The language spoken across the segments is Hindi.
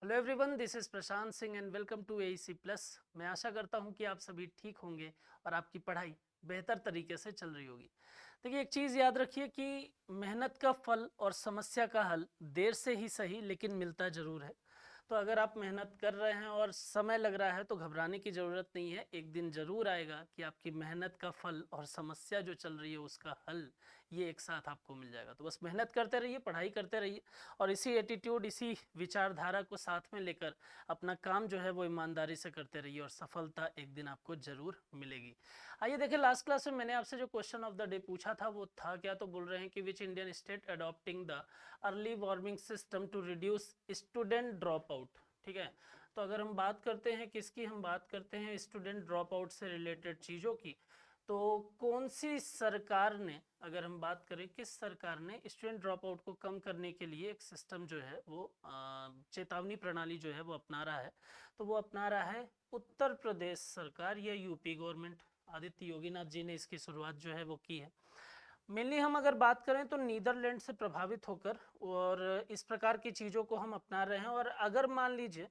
Hello everyone, this is Prashant Singh and welcome to AEC plus. मैं आशा करता हूं कि आप सभी ठीक होंगे और आपकी पढ़ाई बेहतर तरीके से चल रही होगी। देखिए, एक चीज़ याद रखिए कि मेहनत का फल और समस्या का हल देर से ही सही लेकिन मिलता ज़रूर है। तो अगर आप मेहनत कर रहे हैं और समय लग रहा है तो घबराने की ज़रूरत नहीं है। एक दिन ज़रूर आएगा कि आपकी मेहनत का फल और समस्या जो चल रही है उसका हल ये एक साथ आपको मिल जाएगा। तो बस मेहनत करते रहिए, पढ़ाई करते रहिए और इसी एटीट्यूड, इसी विचारधारा को साथ में लेकर अपना काम जो है वो ईमानदारी से करते रहिए और सफलता एक दिन आपको ज़रूर मिलेगी। आइए देखिए, लास्ट क्लास में मैंने आपसे जो क्वेश्चन ऑफ द डे पूछा था वो था क्या, तो बोल रहे हैं कि which Indian state adopting the early warning system to reduce student drop out. ठीक है, तो अगर हम बात करते हैं किसकी, हम बात करते हैं स्टूडेंट ड्रॉप आउट से रिलेटेड चीज़ों की, तो कौन सी सरकार ने, अगर हम बात करें किस सरकार ने स्टूडेंट ड्रॉप आउट को कम करने के लिए एक सिस्टम जो है वो चेतावनी प्रणाली जो है वो अपना रहा है, तो वो अपना रहा है उत्तर प्रदेश सरकार या यूपी गवर्नमेंट। आदित्य योगीनाथ जी ने इसकी शुरुआत जो है वो की है। मेनली हम अगर बात करें तो नीदरलैंड से प्रभावित होकर और इस प्रकार की चीज़ों को हम अपना रहे हैं। और अगर मान लीजिए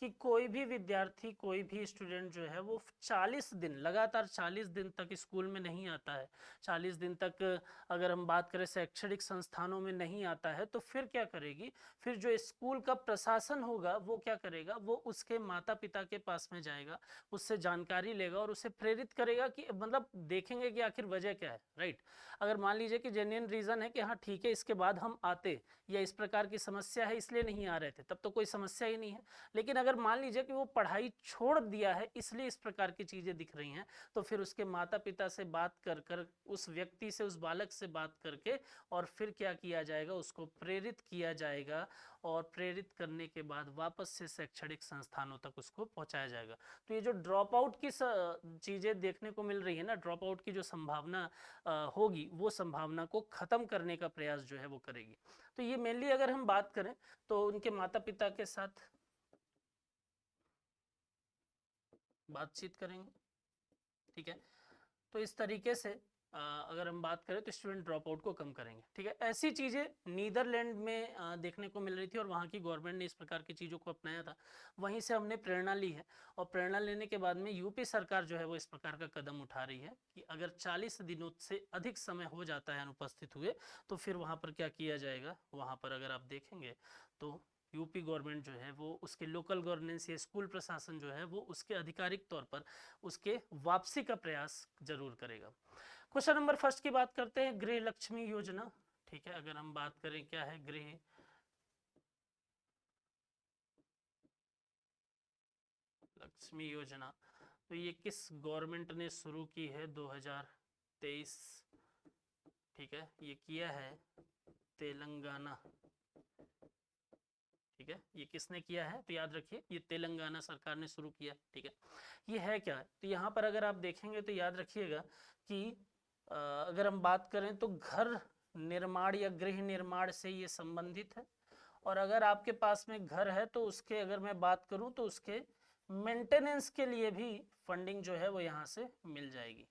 कि कोई भी विद्यार्थी, कोई भी स्टूडेंट जो है वो 40 दिन लगातार 40 दिन तक स्कूल में नहीं आता है, 40 दिन तक अगर हम बात करें शैक्षणिक संस्थानों में नहीं आता है, तो फिर क्या करेगी, फिर जो स्कूल का प्रशासन होगा वो क्या करेगा, वो उसके माता पिता के पास में जाएगा, उससे जानकारी लेगा और उसे प्रेरित करेगा कि मतलब देखेंगे कि आखिर वजह क्या है। राइट, अगर मान लीजिए कि जेन्युइन रीज़न है कि हाँ ठीक है इसके बाद हम आते, या इस प्रकार की समस्या है इसलिए नहीं आ रहे थे, तब तो कोई समस्या ही नहीं है। लेकिन अगर मान लीजिए कि वो पढ़ाई छोड़ दिया है इसलिए इस प्रकार की चीज़ें दिख रही हैं, तो फिर उसके माता पिता से बात कर कर, उस व्यक्ति से, उस बालक से बात करके और फिर क्या किया जाएगा, उसको प्रेरित किया जाएगा और प्रेरित करने के बाद वापस से शैक्षणिक संस्थानों तक उसको पहुंचाया जाएगा। तो ये जो ड्रॉप आउट की चीज़ें देखने को मिल रही है ना, ड्रॉप आउट की जो संभावना होगी वो संभावना को खत्म करने का प्रयास जो है वो करेगी। तो ये मेनली अगर हम बात करें तो उनके माता पिता के साथ बातचीत करेंगे। ठीक है, तो इस तरीके से अगर हम बात करें तो स्टूडेंट ड्रॉप आउट को कम करेंगे। ठीक है, ऐसी चीज़ें नीदरलैंड में देखने को मिल रही थी और वहाँ की गवर्नमेंट ने इस प्रकार की चीज़ों को अपनाया था, वहीं से हमने प्रेरणा ली है। और प्रेरणा लेने के बाद में यूपी सरकार जो है वो इस प्रकार का कदम उठा रही है कि अगर 40 दिनों से अधिक समय हो जाता है अनुपस्थित हुए, तो फिर वहाँ पर क्या किया जाएगा, वहाँ पर अगर आप देखेंगे तो यूपी गवर्नमेंट जो है वो उसके लोकल गवर्नेंस या स्कूल प्रशासन जो है वो उसके आधिकारिक तौर पर उसके वापसी का प्रयास जरूर करेगा। क्वेश्चन नंबर फर्स्ट की बात करते हैं, गृह लक्ष्मी योजना। ठीक है, अगर हम बात करें क्या है गृह लक्ष्मी योजना, तो ये किस गवर्नमेंट ने शुरू की है, 2023। ठीक है, ये किया है तेलंगाना। ठीक है, ये किसने किया है, तो याद रखिए ये तेलंगाना सरकार ने शुरू किया। ठीक है, ये है क्या, तो यहाँ पर अगर आप देखेंगे तो याद रखिएगा कि अगर हम बात करें तो घर निर्माण या गृह निर्माण से ये संबंधित है। और अगर आपके पास में घर है तो उसके, अगर मैं बात करूं तो उसके मेंटेनेंस के लिए भी फंडिंग जो है वो यहाँ से मिल जाएगी।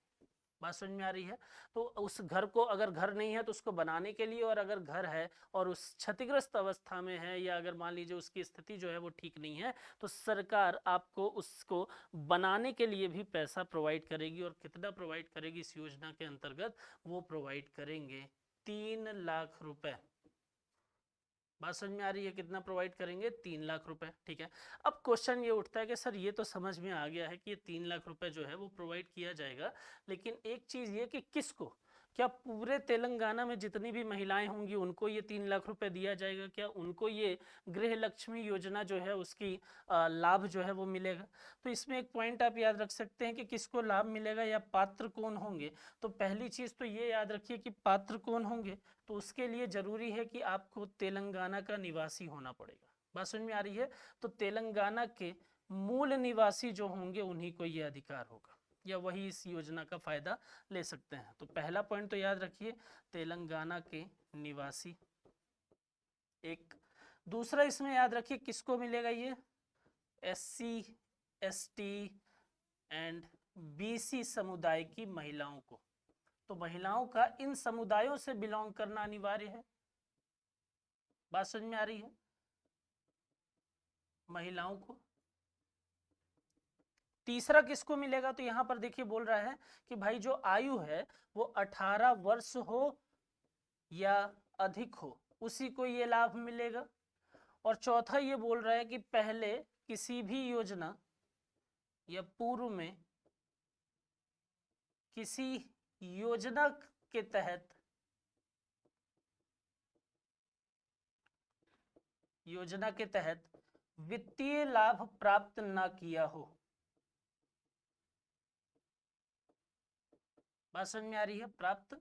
बात समझ में आ रही है। तो उस घर को, अगर घर नहीं है तो उसको बनाने के लिए, और अगर घर है और उस क्षतिग्रस्त अवस्था में है या अगर मान लीजिए उसकी स्थिति जो है वो ठीक नहीं है, तो सरकार आपको उसको बनाने के लिए भी पैसा प्रोवाइड करेगी। और कितना प्रोवाइड करेगी इस योजना के अंतर्गत, वो प्रोवाइड करेंगे 3 लाख रुपए। बात समझ में आ रही है, कितना प्रोवाइड करेंगे, 3 लाख रुपए। ठीक है, अब क्वेश्चन ये उठता है कि सर ये तो समझ में आ गया है कि ये 3 लाख रुपए जो है वो प्रोवाइड किया जाएगा, लेकिन एक चीज ये कि किसको, क्या पूरे तेलंगाना में जितनी भी महिलाएं होंगी उनको ये 3 लाख रुपए दिया जाएगा, क्या उनको ये गृह लक्ष्मी योजना जो है उसकी लाभ जो है वो मिलेगा। तो इसमें एक पॉइंट आप याद रख सकते हैं कि किसको लाभ मिलेगा या पात्र कौन होंगे। तो पहली चीज तो ये याद रखिए कि पात्र कौन होंगे, तो उसके लिए जरूरी है कि आपको तेलंगाना का निवासी होना पड़ेगा। बात समझ में आ रही है, तो तेलंगाना के मूल निवासी जो होंगे उन्हीं को यह अधिकार होगा या वही इस योजना का फायदा ले सकते हैं। तो पहला पॉइंट तो याद रखिए, तेलंगाना के निवासी। एक दूसरा इसमें याद रखिए किसको मिलेगा, ये SC ST एंड BC समुदाय की महिलाओं को। तो महिलाओं का इन समुदायों से बिलोंग करना अनिवार्य है। बात समझ में आ रही है, महिलाओं को। तीसरा किसको मिलेगा, तो यहां पर देखिए बोल रहा है कि भाई जो आयु है वो 18 वर्ष हो या अधिक हो, उसी को ये लाभ मिलेगा। और चौथा ये बोल रहा है कि पहले किसी भी योजना या पूर्व में किसी योजना के तहत वित्तीय लाभ प्राप्त ना किया हो। बात समझ में आ रही है, प्राप्त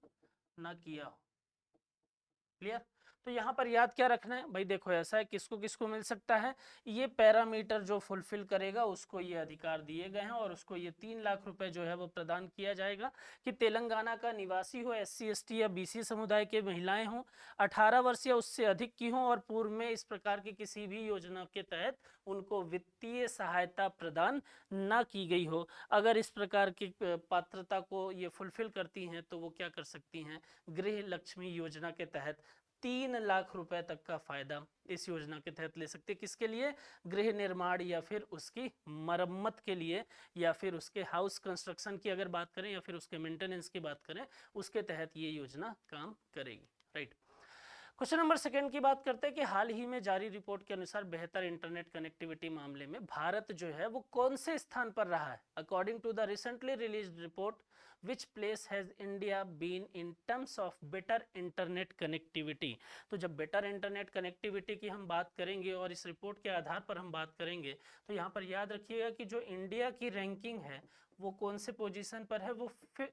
ना किया हो। क्लियर। तो यहाँ पर याद क्या रखना है भाई, देखो ऐसा है किसको किसको मिल सकता है, ये पैरामीटर जो फुलफिल करेगा उसको ये अधिकार दिए गए हैं और उसको ये 3 लाख रुपए जो है वो प्रदान किया जाएगा कि तेलंगाना का निवासी हो, SC ST या BC समुदाय के महिलाएं हों, 18 वर्ष या उससे अधिक की हों और पूर्व में इस प्रकार की किसी भी योजना के तहत उनको वित्तीय सहायता प्रदान ना की गई हो। अगर इस प्रकार की पात्रता को ये फुलफिल करती हैं तो वो क्या कर सकती हैं, गृह लक्ष्मी योजना के तहत 3 लाख रुपए तक का फायदा इस योजना के तहत ले सकते हैं। किसके लिए, गृह निर्माण या फिर उसकी मरम्मत के लिए, या फिर उसके हाउस कंस्ट्रक्शन की अगर बात करें या फिर उसके मेंटेनेंस की बात करें, उसके तहत ये योजना काम करेगी। राइट। क्वेश्चन नंबर 2 की बात करते हैं कि हाल ही में जारी रिपोर्ट के अनुसार बेहतर इंटरनेट कनेक्टिविटी मामले में भारत जो है वो कौन से स्थान पर रहा है। According to the recently released report, which place has India been in terms of better internet connectivity. तो जब बेटर इंटरनेट कनेक्टिविटी की हम बात करेंगे और इस रिपोर्ट के आधार पर हम बात करेंगे, तो यहाँ पर याद रखिएगा कि जो इंडिया की रैंकिंग है वो कौन से पोजीशन पर है, वो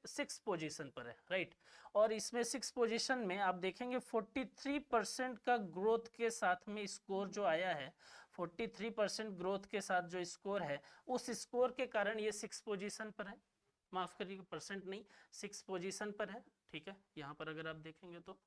6 पोजीशन पर है। राइट। और इसमें 6 पोजीशन में आप देखेंगे 43% का ग्रोथ के साथ में स्कोर जो आया है, 43% ग्रोथ के साथ जो स्कोर है, उस स्कोर के कारण ये 6 पोजीशन पर है। माफ करिएगा, परसेंट नहीं, 6 पोजीशन पर है। ठीक है, यहाँ पर अगर आप देखेंगे तो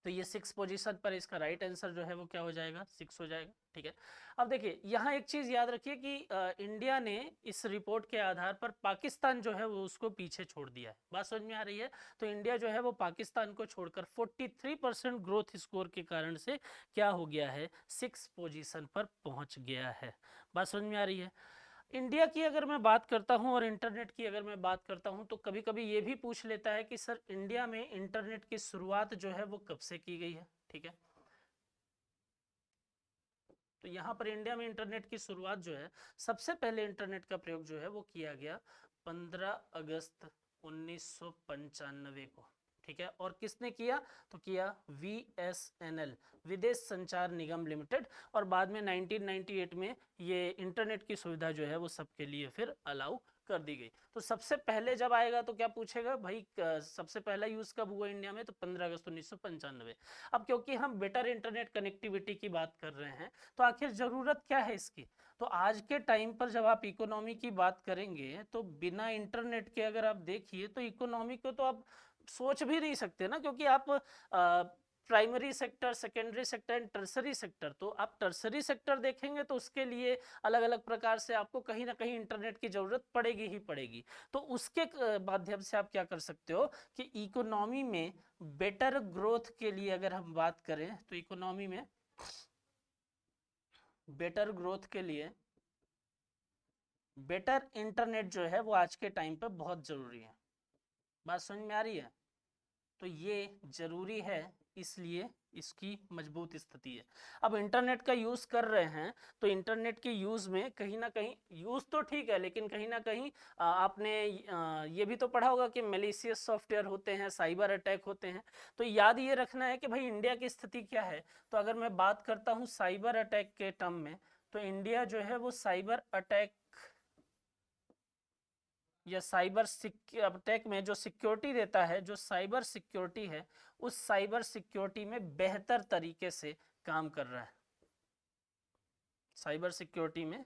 ये 6 पोजीशन पर इसका राइट आंसर जो है वो क्या हो जाएगा, 6 हो जाएगा। ठीक है। अब देखिए यहाँ एक चीज याद रखिए कि इंडिया ने इस रिपोर्ट के आधार पर पाकिस्तान जो है वो उसको पीछे छोड़ दिया है। बात समझ में आ रही है। तो इंडिया जो है वो पाकिस्तान को छोड़कर 43% ग्रोथ स्कोर के कारण से क्या हो गया है, 6 पोजीशन पर पहुंच गया है। बात समझ में आ रही है। इंडिया की अगर मैं बात करता हूं और इंटरनेट की अगर मैं बात करता हूं, तो कभी कभी ये भी पूछ लेता है कि सर इंडिया में इंटरनेट की शुरुआत जो है वो कब से की गई है। ठीक है, तो यहाँ पर इंडिया में इंटरनेट की शुरुआत जो है, सबसे पहले इंटरनेट का प्रयोग जो है वो किया गया 15 अगस्त 1995 को। ठीक है, और किसने किया, तो किया VSNL, विदेश संचार निगम लिमिटेड। और बाद में 1998 में ये इंटरनेट की सुविधा जो है वो सबके लिए फिर अलाउ कर दी गई। तो सबसे पहले जब आएगा तो क्या पूछेगा भाई, सबसे पहला यूज कब हुआ इंडिया में, तो 15 अगस्त 1995। अब क्योंकि हम बेटर इंटरनेट कनेक्टिविटी की बात कर रहे हैं, तो आखिर जरूरत क्या है इसकी। तो आज के टाइम पर जब आप इकोनॉमी की बात करेंगे, तो बिना इंटरनेट के अगर आप देखिए तो इकोनॉमी को तो आप सोच भी नहीं सकते ना, क्योंकि आप primary sector, secondary sector and tertiary sector, तो आप टर्सरी सेक्टर देखेंगे तो उसके लिए अलग अलग प्रकार से आपको कहीं ना कहीं इंटरनेट की जरूरत पड़ेगी ही पड़ेगी। तो उसके माध्यम से आप क्या कर सकते हो कि इकोनॉमी में बेटर ग्रोथ के लिए अगर हम बात करें, तो इकोनॉमी में बेटर ग्रोथ के लिए बेटर इंटरनेट जो है वो आज के टाइम पर बहुत जरूरी है। बात समझ में आ रही है। तो ये जरूरी है, इसलिए इसकी मजबूत स्थिति है। अब इंटरनेट का यूज कर रहे हैं, तो इंटरनेट के यूज में कहीं ना कहीं यूज तो ठीक है, लेकिन कहीं ना कहीं आपने ये भी तो पढ़ा होगा कि मैलिशियस सॉफ्टवेयर होते हैं, साइबर अटैक होते हैं। तो याद ये रखना है कि भाई इंडिया की स्थिति क्या है। तो अगर मैं बात करता हूँ साइबर अटैक के टर्म में, तो इंडिया जो है वो साइबर अटैक या साइबर अटैक में जो सिक्योरिटी देता है, जो साइबर सिक्योरिटी है, उस साइबर सिक्योरिटी में बेहतर तरीके से काम कर रहा है। साइबर सिक्योरिटी में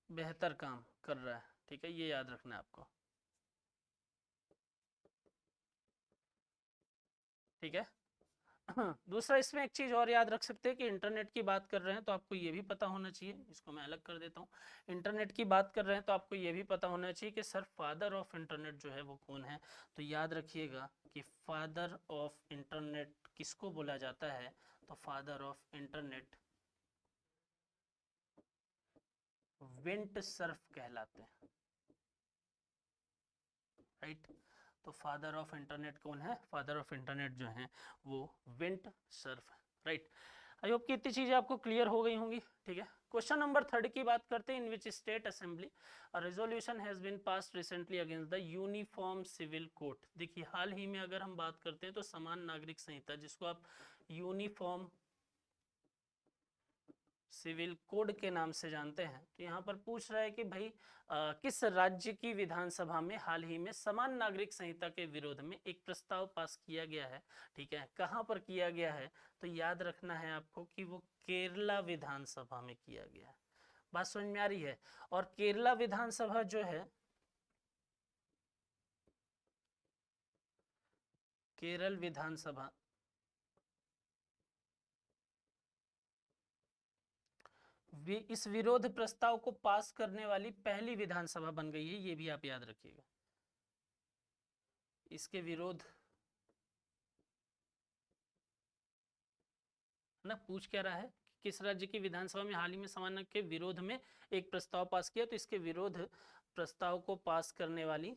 बेहतर काम कर रहा है। ठीक है, ये याद रखना है आपको। ठीक है। दूसरा इसमें एक चीज और याद रख सकते हैं कि इंटरनेट की बात कर रहे हैं तो आपको ये भी पता होना चाहिए, इसको मैं अलग कर देता हूँ। इंटरनेट की बात कर रहे हैं तो आपको ये भी पता होना चाहिए कि सर फादर ऑफ इंटरनेट जो है वो कौन है। तो याद रखिएगा कि फादर ऑफ इंटरनेट किसको बोला जाता है, तो father of internet wind Surf कहलाते हैं, राइट। तो फादर ऑफ इंटरनेट कौन है? फादर ऑफ इंटरनेट जो है वो विंड सर्फ है, राइट। आई होप कि इतनी चीजें आपको क्लियर हो गई होंगी, ठीक है। क्वेश्चन नंबर 3 की बात करते हैं। In which state assembly a resolution has been passed recently against the uniform civil code. देखिए हाल ही में अगर हम बात करते हैं तो समान नागरिक संहिता, जिसको आप यूनिफॉर्म सिविल कोड के नाम से जानते हैं, तो यहाँ पर पूछ रहा है कि भाई किस राज्य की विधानसभा में हाल ही में समान नागरिक संहिता के विरोध में एक प्रस्ताव पास किया गया है, ठीक है। कहाँ पर किया गया है? तो याद रखना है आपको कि वो केरला विधानसभा में किया गया है। बात समझ में आ रही है? और केरला विधानसभा जो है, केरल विधानसभा इस विरोध प्रस्ताव को पास करने वाली पहली विधानसभा बन गई है, ये भी आप याद रखिएगा। इसके विरोध ना पूछ क्या रहा है, किस राज्य की विधानसभा में हाल ही में समान के विरोध में एक प्रस्ताव पास किया, तो इसके विरोध प्रस्ताव को पास करने वाली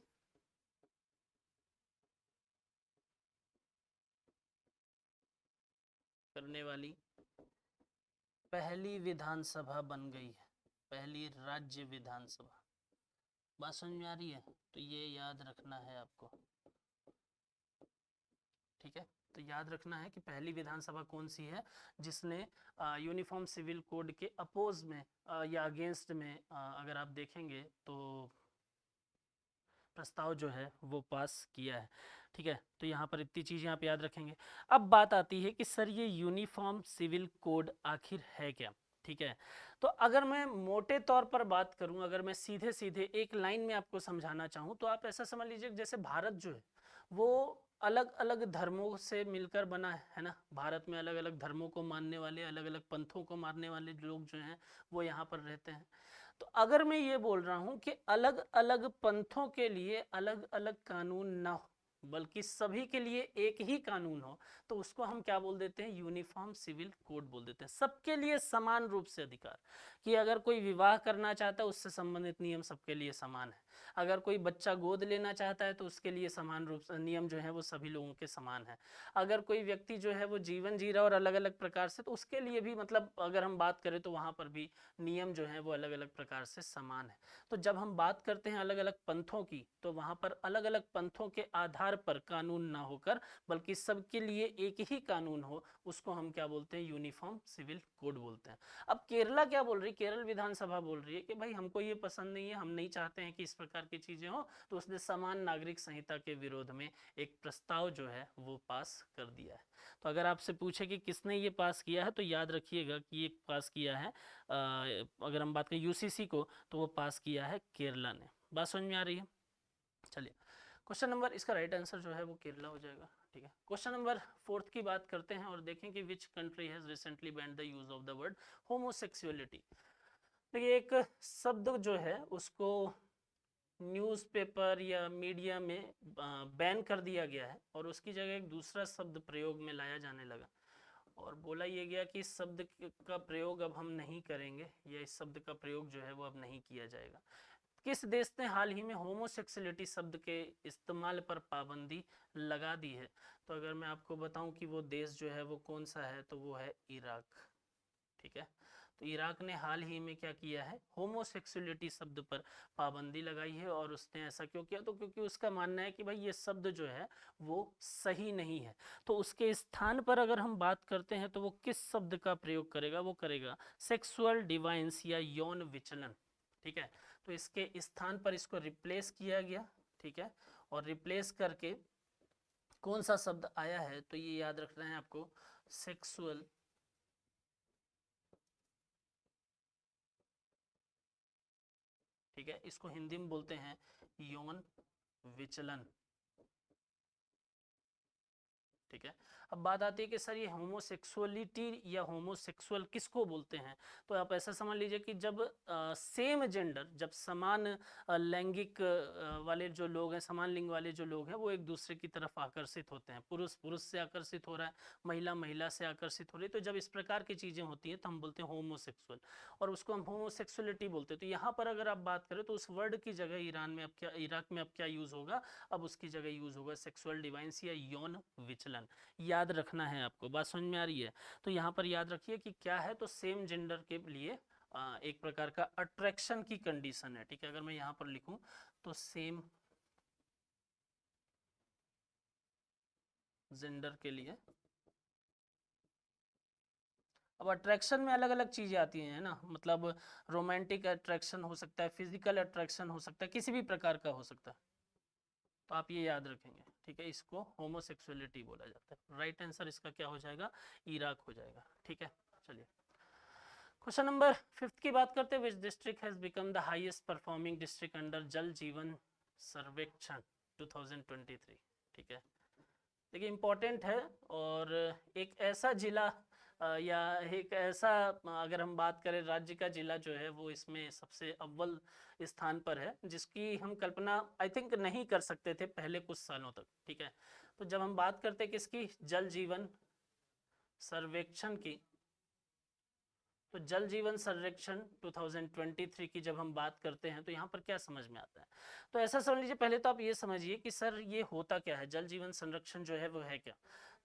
पहली विधानसभा बन गई है, पहली राज्य विधानसभा। बात समझ में आ रही है? तो ये याद रखना है आपको, ठीक है। तो याद रखना है कि पहली विधानसभा कौन सी है जिसने यूनिफॉर्म सिविल कोड के अपोज में या अगेंस्ट में अगर आप देखेंगे तो प्रस्ताव जो है वो पास किया है, ठीक है। तो यहाँ पर इतनी चीजें आप याद रखेंगे। अब बात आती है कि सर ये यूनिफॉर्म सिविल कोड आखिर है क्या, ठीक है। तो अगर मैं मोटे तौर पर बात करूं, अगर मैं सीधे सीधे एक लाइन में आपको समझाना चाहूं, तो आप ऐसा समझ लीजिए जैसे भारत जो है वो अलग अलग धर्मों से मिलकर बना है ना। भारत में अलग अलग धर्मों को मानने वाले, अलग अलग पंथों को मानने वाले लोग जो हैं वो यहाँ पर रहते हैं। तो अगर मैं ये बोल रहा हूं कि अलग अलग पंथों के लिए अलग अलग कानून ना हो, बल्कि सभी के लिए एक ही कानून हो, तो उसको हम क्या बोल देते हैं? यूनिफॉर्म सिविल कोड बोल देते हैं। सबके लिए समान रूप से अधिकार, कि अगर कोई विवाह करना चाहता है उससे संबंधित नियम सबके लिए समान है। अगर कोई बच्चा गोद लेना चाहता है तो उसके लिए समान रूप से नियम जो है वो सभी लोगों के समान है। अगर कोई व्यक्ति जो है वो जीवन जी रहा है और अलग अलग प्रकार से, तो उसके लिए भी मतलब अगर हम बात करें तो वहां पर भी नियम जो है वो अलग अलग प्रकार से समान है। तो जब हम बात करते हैं अलग अलग पंथों की, तो वहां पर अलग अलग पंथों के आधार पर कानून ना होकर बल्कि सबके लिए एक ही कानून हो, उसको हम क्या बोलते हैं? यूनिफॉर्म सिविल कोड बोलते हैं। अब केरला क्या बोल रही है? केरल विधानसभा बोल रही है कि भाई हमको ये पसंद नहीं है, हम नहीं चाहते हैं कि इस प्रकार की चीजें हो, तो उसने समान नागरिक संहिता के विरोध में एक प्रस्ताव जो है वो पास कर दिया है। तो अगर आपसे पूछे कि किसने ये पास किया है, तो याद रखिएगा कि ये पास किया है अगर हम बात करें यूसीसी को, तो वो पास किया है केरला ने। बात समझ में आ रही है? चलिए क्वेश्चन नंबर, इसका राइट आंसर जो है वो केरला हो जाएगा, ठीक है। क्वेश्चन नंबर 4 की बात करते हैं और देखें कि which country has recently band the use of the word homosexuality. देखिए एक शब्द जो है उसको न्यूज़पेपर या मीडिया में बैन कर दिया गया है और उसकी जगह एक दूसरा शब्द प्रयोग में लाया जाने लगा और बोला ये गया कि इस शब्द का प्रयोग अब हम नहीं करेंगे या इस शब्द का प्रयोग जो है वो अब नहीं किया जाएगा। किस देश ने हाल ही में होमोसेक्सुअलिटी शब्द के इस्तेमाल पर पाबंदी लगा दी है? तो अगर मैं आपको बताऊं कि वो देश जो है वो कौन सा है, तो वो है इराक, ठीक है। तो इराक ने हाल ही में क्या किया है? होमोसेक्सुअलिटी शब्द पर पाबंदी लगाई है। और उसने ऐसा क्यों किया? तो क्योंकि उसका मानना है कि भाई ये शब्द जो है वो सही नहीं है। तो उसके स्थान पर अगर हम बात करते हैं तो वो किस शब्द का प्रयोग करेगा? वो करेगा सेक्सुअल डिवाइंस या यौन विचलन, ठीक है। तो इसके स्थान पर इसको रिप्लेस किया गया, ठीक है। और रिप्लेस करके कौन सा शब्द आया है? तो ये याद रखना है आपको, सेक्सुअल ठीक है। इसको हिंदी में बोलते हैं यौन विचलन, ठीक है। अब बात आती है कि सर ये होमोसेक्सुअलिटी या होमोसेक्सुअल किसको बोलते हैं, तो आप ऐसा समझ लीजिए कि जब सेम जेंडर, जब समान लैंगिक वाले जो लोग हैं, समान लिंग वाले जो लोग हैं, वो एक दूसरे की तरफ आकर्षित होते हैं, पुरुष पुरुष से आकर्षित हो रहा है, महिला महिला से आकर्षित हो रही है, तो जब इस प्रकार की चीज़ें होती हैं तो हम बोलते हैं होमोसेक्सुअल, और उसको हम होमोसेक्सुअलिटी बोलते हैं। तो यहाँ पर अगर आप बात करें तो उस वर्ड की जगह ईरान में अब क्या, इराक में अब क्या यूज़ होगा, अब उसकी जगह यूज़ होगा सेक्सुअल डिवाइंस या यौन विचलन। याद रखना है आपको, बात समझ में आ रही है। तो यहाँ पर याद रखिए कि क्या है, तो सेम जेंडर के लिए एक प्रकार का अट्रैक्शन की कंडीशन है, ठीक है। अगर मैं यहाँ पर लिखूं तो सेम जेंडर के लिए, अब अट्रैक्शन में अलग अलग चीजें आती हैं ना, मतलब रोमांटिक अट्रैक्शन हो सकता है, फिजिकल अट्रैक्शन हो सकता है, किसी भी प्रकार का हो सकता है, तो आप ये याद रखेंगे, ठीक है। इसको होमोसेक्सुअलिटी बोला जाता है। राइट आंसर इसका क्या हो जाएगा, इराक हो जाएगा, ठीक है। चलिए क्वेश्चन नंबर 5 की बात करते हैं। Which district has become the highest performing district under जल जीवन सर्वेक्षण 2023, ठीक है। देखिए इम्पोर्टेंट है, और एक ऐसा जिला या एक ऐसा अगर हम बात करें राज्य का जिला जो है वो इसमें सबसे अव्वल स्थान पर है, जिसकी हम कल्पना आई थिंक नहीं कर सकते थे पहले कुछ सालों तक, ठीक है। तो जब हम बात करते हैं किसकी, जल जीवन सर्वेक्षण की, तो जल जीवन सर्वेक्षण 2023 की जब हम बात करते हैं तो यहाँ पर क्या समझ में आता है, तो ऐसा समझ लीजिए, पहले तो आप ये समझिए कि सर ये होता क्या है, जल जीवन संरक्षण जो है वो है क्या।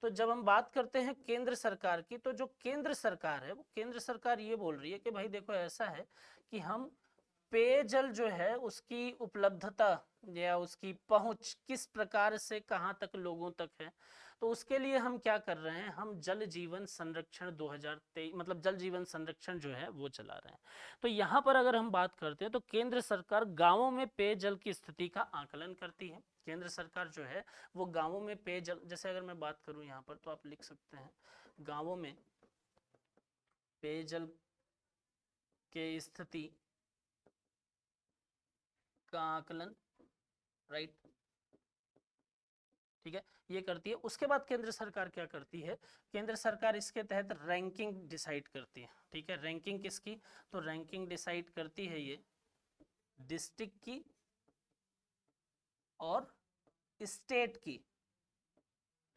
तो जब हम बात करते हैं केंद्र सरकार की, तो जो केंद्र सरकार है वो केंद्र सरकार ये बोल रही है कि भाई देखो ऐसा है कि हम पेयजल जो है उसकी उपलब्धता या उसकी पहुंच किस प्रकार से कहां तक लोगों तक है, तो उसके लिए हम क्या कर रहे हैं, हम जल जीवन संरक्षण 2023 मतलब जल जीवन संरक्षण जो है वो चला रहे हैं। तो यहाँ पर अगर हम बात करते हैं तो केंद्र सरकार गांवों में पेयजल की स्थिति का आकलन करती है। केंद्र सरकार जो है वो गांवों में पेयजल, जैसे अगर मैं बात करूं यहाँ पर तो आप लिख सकते हैं गांवों में पेयजल के स्थिति का आकलन, राइट, ठीक है, ये करती है। उसके बाद केंद्र सरकार क्या करती है, केंद्र सरकार इसके तहत रैंकिंग डिसाइड करती है, ठीक है। रैंकिंग किसकी, तो रैंकिंग डिसाइड करती है ये डिस्ट्रिक्ट की और स्टेट की,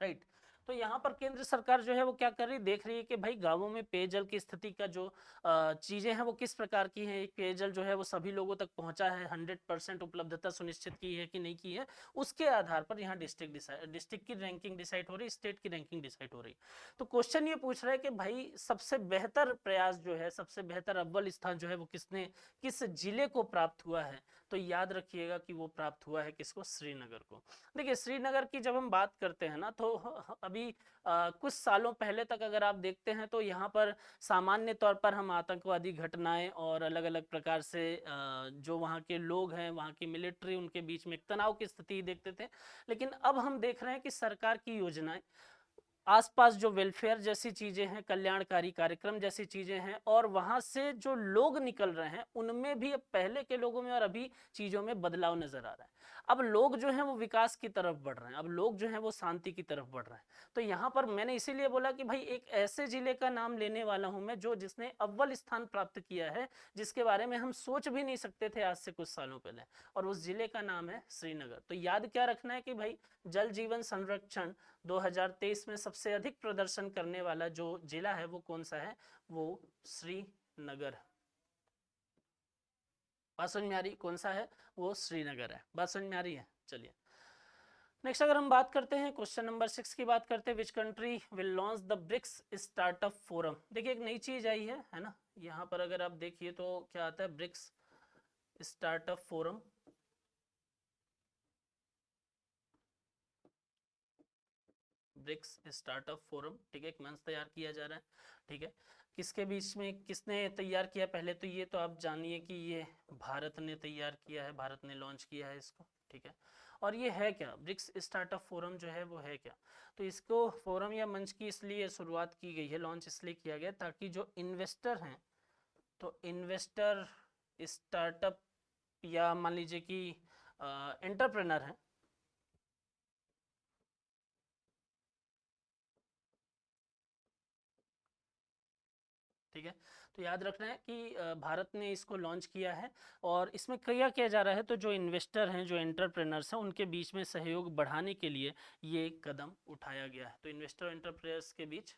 राइट। तो यहाँ पर केंद्र सरकार जो है वो क्या कर रही है, देख रही है कि भाई गांवों में पेयजल की स्थिति का जो चीजें हैं वो किस प्रकार की हैं, पेयजल जो है वो सभी लोगों तक पहुंचा है, 100% उपलब्धता सुनिश्चित की है कि नहीं की है, उसके आधार पर यहाँ डिस्ट्रिक्ट की रैंकिंग डिसाइड हो रही है, स्टेट की रैंकिंग डिसाइड हो रही है। तो क्वेश्चन ये पूछ रहा है कि भाई सबसे बेहतर प्रयास जो है, सबसे बेहतर अव्वल स्थान जो है वो किसने, किस जिले को प्राप्त हुआ है, तो याद रखिएगा कि वो प्राप्त हुआ है किसको, श्रीनगर को। देखिए श्रीनगर की जब हम बात करते हैं ना, तो अभी कुछ सालों पहले तक अगर आप देखते हैं तो यहाँ पर सामान्य तौर पर हम आतंकवादी घटनाएं और अलग अलग प्रकार से जो वहाँ के लोग हैं, वहाँ की मिलिट्री, उनके बीच में तनाव की स्थिति देखते थे। लेकिन अब हम देख रहे हैं कि सरकार की योजनाएं, आसपास जो वेलफेयर जैसी चीजें हैं, कल्याणकारी कार्यक्रम जैसी चीजें हैं, और वहां से जो लोग निकल रहे हैं उनमें भी अब पहले के लोगों में और अभी चीजों में बदलाव नजर आ रहा है। अब लोग जो हैं वो विकास की तरफ बढ़ रहे हैं, अब लोग जो हैं वो शांति की तरफ बढ़ रहे हैं। तो यहाँ पर मैंने इसीलिए बोला कि भाई एक ऐसे जिले का नाम लेने वाला हूं मैं जो जिसने अव्वल स्थान प्राप्त किया है, जिसके बारे में हम सोच भी नहीं सकते थे आज से कुछ सालों पहले, और उस जिले का नाम है श्रीनगर। तो याद क्या रखना है कि भाई जल जीवन संरक्षण 2023 में सबसे अधिक प्रदर्शन करने वाला जो जिला है वो कौन सा है, वो श्रीनगर है। बात समझ में आ रही, कौन सा है, वो श्रीनगर है। बात समझ में आ रही है। चलिए नेक्स्ट अगर हम बात करते हैं क्वेश्चन नंबर 6 की बात करते हैं, which country will launch the BRICS startup forum. देखिए एक नई चीज आई है ना, यहाँ पर अगर आप देखिए तो क्या आता है, BRICS startup forum, BRICS startup forum, ठीक है, एक मंच तैयार किया जा रहा है, ठीक है। किसके बीच में, किसने तैयार किया, पहले तो ये तो आप जानिए कि ये भारत ने तैयार किया है, भारत ने लॉन्च किया है इसको, ठीक है। और ये है क्या, ब्रिक्स स्टार्टअप फोरम जो है वो है क्या, तो इसको फोरम या मंच की इसलिए शुरुआत की गई है, लॉन्च इसलिए किया गया ताकि जो इन्वेस्टर हैं, तो इन्वेस्टर, स्टार्टअप या मान लीजिए कि एंटरप्रेनर हैं, ठीक है। तो याद रखना है कि भारत ने इसको लॉन्च किया है और इसमें क्या किया जा रहा है, तो जो इन्वेस्टर हैं, जो एंटरप्रेनर्स हैं, उनके बीच में सहयोग बढ़ाने के लिए ये कदम उठाया गया है। तो इन्वेस्टर एंटरप्रेनर्स के बीच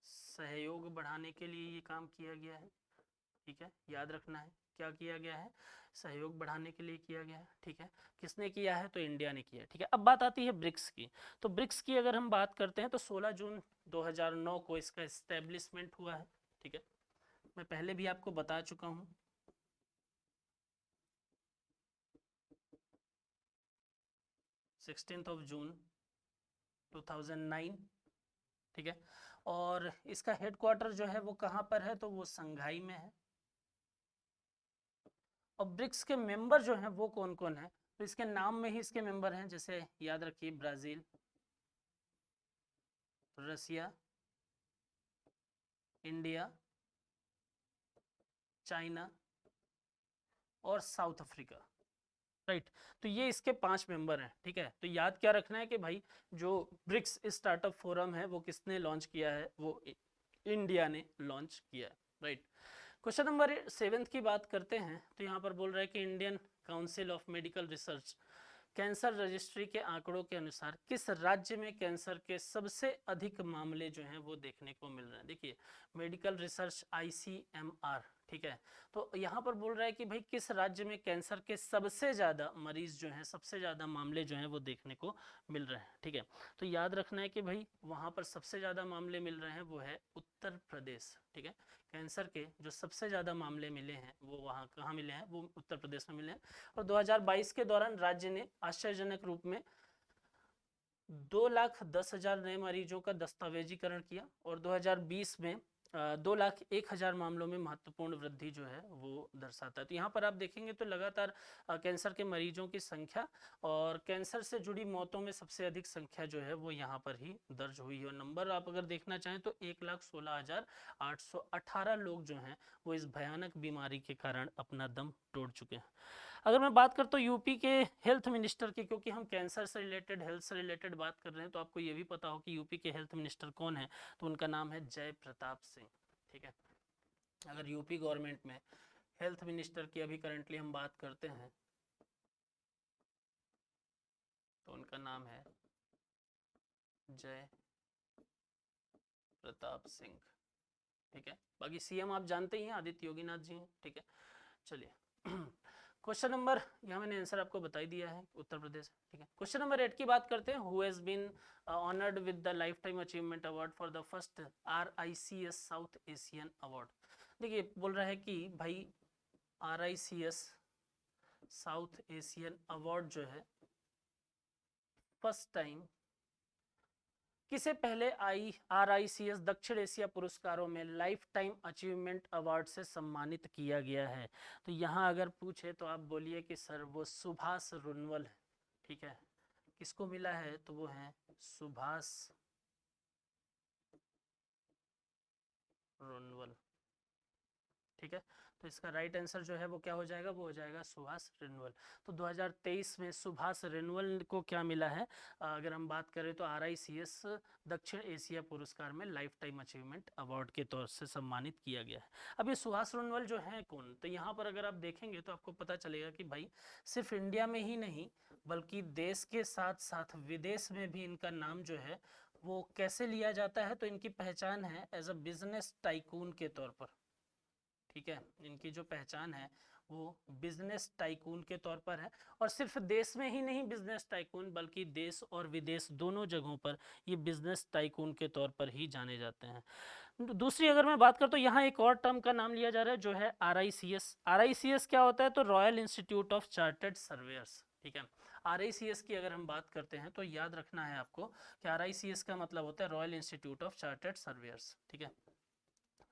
सहयोग बढ़ाने के लिए ये काम किया गया है। ठीक है, याद रखना है क्या किया गया है, सहयोग बढ़ाने के लिए किया गया है। ठीक है, किसने किया है, तो इंडिया ने किया है। ठीक है, अब बात आती है ब्रिक्स की। तो ब्रिक्स की अगर हम बात करते हैं तो 16 जून 2009 को इसका एस्टेब्लिशमेंट हुआ है। ठीक है, मैं पहले भी आपको बता चुका हूं। 16 जून 2009। ठीक है, और इसका हेडक्वार्टर जो है वो कहाँ पर है, तो वो संघाई में है। और ब्रिक्स के मेंबर जो हैं वो कौन कौन है, तो इसके नाम में ही इसके मेंबर हैं, जैसे याद रखिए ब्राजील, रसिया, इंडिया, चाइना और साउथ अफ्रीका। राइट, तो ये इसके 5 मेंबर हैं। ठीक है, तो याद क्या रखना है कि भाई जो ब्रिक्स स्टार्टअप फोरम है वो किसने लॉन्च किया है, वो इंडिया ने लॉन्च किया है। राइट, क्वेश्चन नंबर 7 की बात करते हैं। तो यहाँ पर बोल रहा है कि Indian council of medical research cancer registry के आंकड़ों के अनुसार किस राज्य में कैंसर के सबसे अधिक मामले जो हैं वो देखने को मिल रहे हैं। देखिए, मेडिकल रिसर्च ICMR। ठीक है, तो यहाँ पर बोल रहा है कि भाई किस राज्य में कैंसर के सबसे ज़्यादा मरीज जो हैं, सबसे ज़्यादा मामले जो हैं वो देखने को मिल रहे हैं। ठीक है, तो याद रखना है कि भाई वहाँ पर सबसे ज़्यादा मामले मिल रहे हैं वो है उत्तर प्रदेश। ठीक है, कैंसर के जो सबसे ज़्यादा मामले मिले हैं वो वहाँ कहाँ मिले हैं, वो उत्तर प्रदेश में मिले हैं। और 2022 के दौरान राज्य ने आश्चर्यजनक रूप में 2,10,000 नए मरीजों का दस्तावेजीकरण किया और 2020 में 2,01,000 मामलों में महत्वपूर्ण वृद्धि जो है वो दर्शाता है। तो यहाँ पर आप देखेंगे तो लगातार कैंसर के मरीजों की संख्या और कैंसर से जुड़ी मौतों में सबसे अधिक संख्या जो है वो यहाँ पर ही दर्ज हुई है। और नंबर आप अगर देखना चाहें तो 1,16,818 लोग जो हैं वो इस भयानक बीमारी के कारण अपना दम तोड़ चुके हैं। अगर मैं बात करता हूँ यूपी के हेल्थ मिनिस्टर की, क्योंकि हम कैंसर से रिलेटेड, हेल्थ से रिलेटेड बात कर रहे हैं, तो आपको ये भी पता हो कि यूपी के हेल्थ मिनिस्टर कौन है, तो उनका नाम है जय प्रताप सिंह। ठीक है, अगर यूपी गवर्नमेंट में हेल्थ मिनिस्टर की अभी करंटली हम बात करते हैं तो उनका नाम है जय प्रताप सिंह। ठीक है, बाकी CM आप जानते ही हैं, आदित्य योगीनाथ जी हैं। ठीक है, चलिए क्वेश्चन नंबर, यहाँ मैंने आंसर आपको बता ही दिया है, उत्तर प्रदेश। ठीक है, क्वेश्चन नंबर 8 की बात करते हैं। Who has been honoured with the life time achievement award for the first RICS South Asian award. देखिए, बोल रहा है कि भाई RICS साउथ एशियन अवार्ड जो है फर्स्ट टाइम किसे पहले RICS दक्षिण एशिया पुरस्कारों में लाइफ टाइम अचीवमेंट अवार्ड से सम्मानित किया गया है। तो यहाँ अगर पूछे तो आप बोलिए कि सर वो सुभाष रुनवल है। ठीक है, किसको मिला है, तो वो है सुभाष रुनवल। ठीक है, तो इसका राइट आंसर जो है वो क्या हो जाएगा, वो हो जाएगा सुभाष रेनवल। तो 2023 में सुभाष रेनवल को क्या मिला है, अगर हम बात करें तो RICS दक्षिण एशिया पुरस्कार में लाइफ टाइम अचीवमेंट अवार्ड के तौर से सम्मानित किया गया है। अब ये सुभाष रेनवल जो है कौन, तो यहाँ पर अगर आप देखेंगे तो आपको पता चलेगा कि भाई सिर्फ इंडिया में ही नहीं बल्कि देश के साथ साथ विदेश में भी इनका नाम जो है वो कैसे लिया जाता है, तो इनकी पहचान है एज अ बिजनेस टाइकून के तौर पर। ठीक है, इनकी जो पहचान है वो बिजनेस टाइकून के तौर पर है। और सिर्फ देश में ही नहीं बिजनेस टाइकून, बल्कि देश और विदेश दोनों जगहों पर ये बिजनेस टाइकून के तौर पर ही जाने जाते हैं। दूसरी अगर मैं बात करूँ तो यहाँ एक और टर्म का नाम लिया जा रहा है जो है RICS क्या होता है, तो royal institute of chartered surveyor's. ठीक है, RICS की अगर हम बात करते हैं तो याद रखना है आपको कि RICS का मतलब होता है royal institute of chartered surveyor's. ठीक है,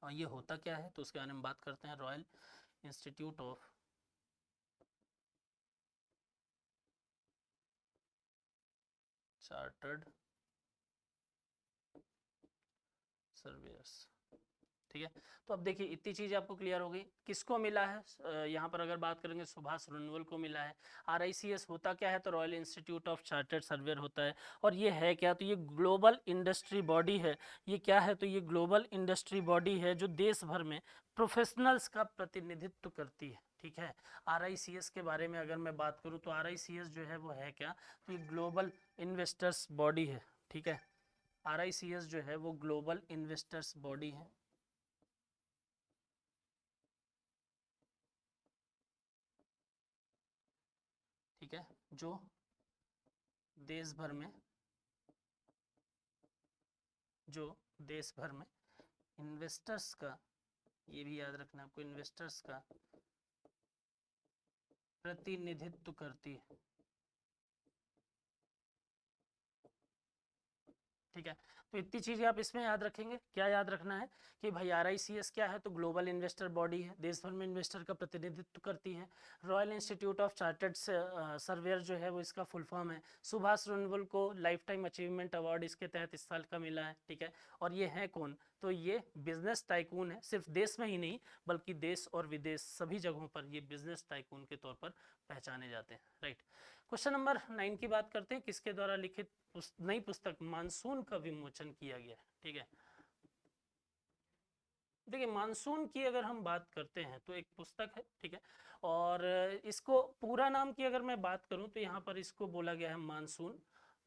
और ये होता क्या है तो उसके बारे में बात करते हैं। Royal institute of chartered surveyor's. ठीक है। तो अब देखिए इतनी चीज़ आपको क्लियर हो गई। किसको मिला है, यहाँ पर अगर बात करेंगे सुभाष रुनवल को मिला है। RICS होता क्या है, तो royal institute of chartered surveyor होता है। और ये है क्या, तो ये ग्लोबल इंडस्ट्री बॉडी है। ये क्या है, तो ये ग्लोबल इंडस्ट्री बॉडी है जो देश भर में प्रोफेशनल्स का प्रतिनिधित्व करती है। ठीक है। RICS के बारे में अगर मैं बात करूँ तो RICS जो है वो है क्या, तो ये ग्लोबल इन्वेस्टर्स बॉडी है। ठीक है। RICS जो है वो ग्लोबल इन्वेस्टर्स बॉडी है। ठीक है। जो देश भर में जो देश भर में इन्वेस्टर्स का, ये भी याद रखना आपको, इन्वेस्टर्स का प्रतिनिधित्व करती है। ठीक है। तो इतनी चीजें आप इसमें याद रखेंगे। क्या याद रखना है कि भाई RICS क्या है, तो ग्लोबल इन्वेस्टर बॉडी है, देश भर में इन्वेस्टर का प्रतिनिधित्व करती है। Royal institute of chartered surveyor जो है वो इसका फुल फॉर्म है। सुभाष रुनवल को लाइफ टाइम अचीवमेंट अवार्ड इसके तहत इस साल का मिला है। ठीक है। और ये है कौन, तो ये बिजनेस टाइकून है। सिर्फ देश में ही नहीं बल्कि देश और विदेश सभी जगहों पर ये बिजनेस टाइकून के तौर पर पहचाने जाते हैं। राइट। क्वेश्चन नंबर 9 की बात करते हैं। किसके द्वारा लिखित नई पुस्तक मानसून का विमोचन किया गया है। ठीक है। देखिए मानसून की अगर हम बात करते हैं तो एक पुस्तक है। ठीक है। और इसको पूरा नाम की अगर मैं बात करूं तो यहाँ पर इसको बोला गया है monsoon,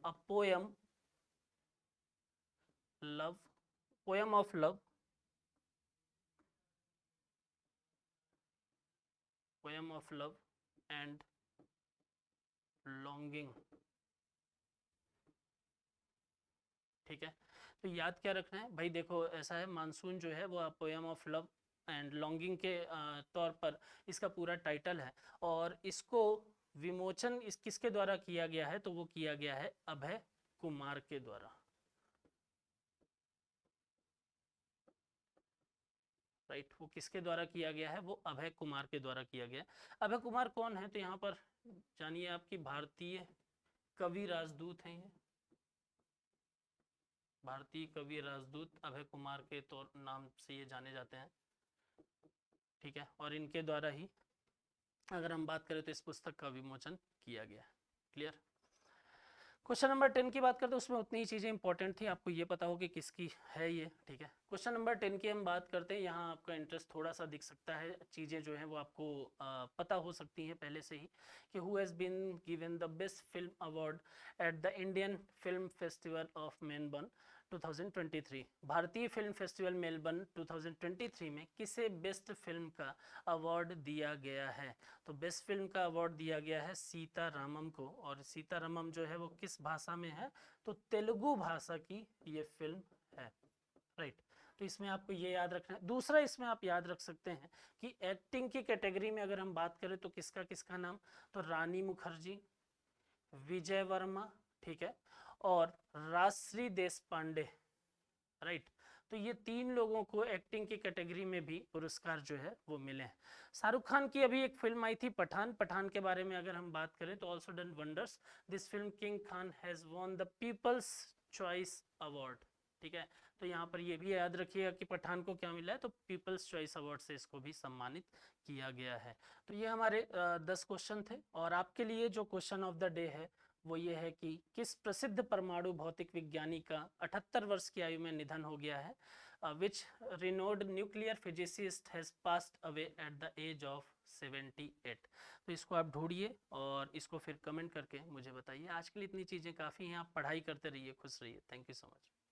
a poem love, poem of love, poem of love and longing. ठीक है। तो याद क्या रखना है भाई, देखो ऐसा है, मानसून जो है वो poem of love and longing के तौर पर इसका पूरा टाइटल है। और इसको विमोचन इस किसके द्वारा किया गया है, तो वो किया गया है अभय कुमार के द्वारा। राइट। वो किसके द्वारा किया गया है, वो अभय कुमार के द्वारा किया गया है। अभय कुमार कौन है, तो यहाँ पर जानिए, आपकी भारतीय कवि राजदूत हैं ये। भारतीय कवि राजदूत अभय कुमार के तौर नाम से ये जाने जाते हैं। ठीक है। और इनके द्वारा ही अगर हम बात करें तो इस पुस्तक का विमोचन किया गया। क्लियर। क्वेश्चन नंबर 10 की बात करते हैं, उसमें उतनी ही चीज़ें इंपॉर्टेंट थी, आपको ये पता हो कि किसकी है ये। ठीक है। क्वेश्चन नंबर 10 की हम बात करते हैं। यहाँ आपका इंटरेस्ट थोड़ा सा दिख सकता है, चीज़ें जो हैं वो आपको पता हो सकती हैं पहले से ही, कि who has been given the best film award at the Indian film festival of Melbourne 2023। भारतीय फिल्म फेस्टिवल मेलबर्न 2023 में किसे बेस्ट फिल्म का अवार्ड दिया गया है, तो बेस्ट फिल्म का अवार्ड दिया गया है सीतारामम को। और सीतारामम जो है वो किस भाषा में है, तो तेलुगु भाषा की ये फिल्म है। राइट। तो इसमें आपको ये याद रखना है। दूसरा इसमें आप याद रख सकते हैं कि एक्टिंग की कैटेगरी में अगर हम बात करें तो किसका किसका नाम, तो रानी मुखर्जी, विजय वर्मा, ठीक है, और राजश्री देश पांडे। राइट। तो ये तीन लोगों को एक्टिंग की कैटेगरी में भी पुरस्कार जो है वो मिले हैं। शाहरुख खान की अभी एक फिल्म आई थी पठान, पठान के बारे में अगर हम बात करें तो also done wonders this film, king Khan has won the people's choice award. ठीक है। तो यहाँ पर ये भी याद रखिएगा कि पठान को क्या मिला है, तो पीपल्स चॉइस अवार्ड से इसको भी सम्मानित किया गया है। तो ये हमारे 10 क्वेश्चन थे। और आपके लिए जो क्वेश्चन ऑफ द डे है वो ये है कि किस प्रसिद्ध परमाणु भौतिक विज्ञानी का 78 वर्ष की आयु में निधन हो गया है, which renowned nuclear physicist has passed away at the age of 78। तो इसको आप ढूंढिए और इसको फिर कमेंट करके मुझे बताइए। आज के लिए इतनी चीज़ें काफ़ी हैं, आप पढ़ाई करते रहिए, खुश रहिए। Thank you so much.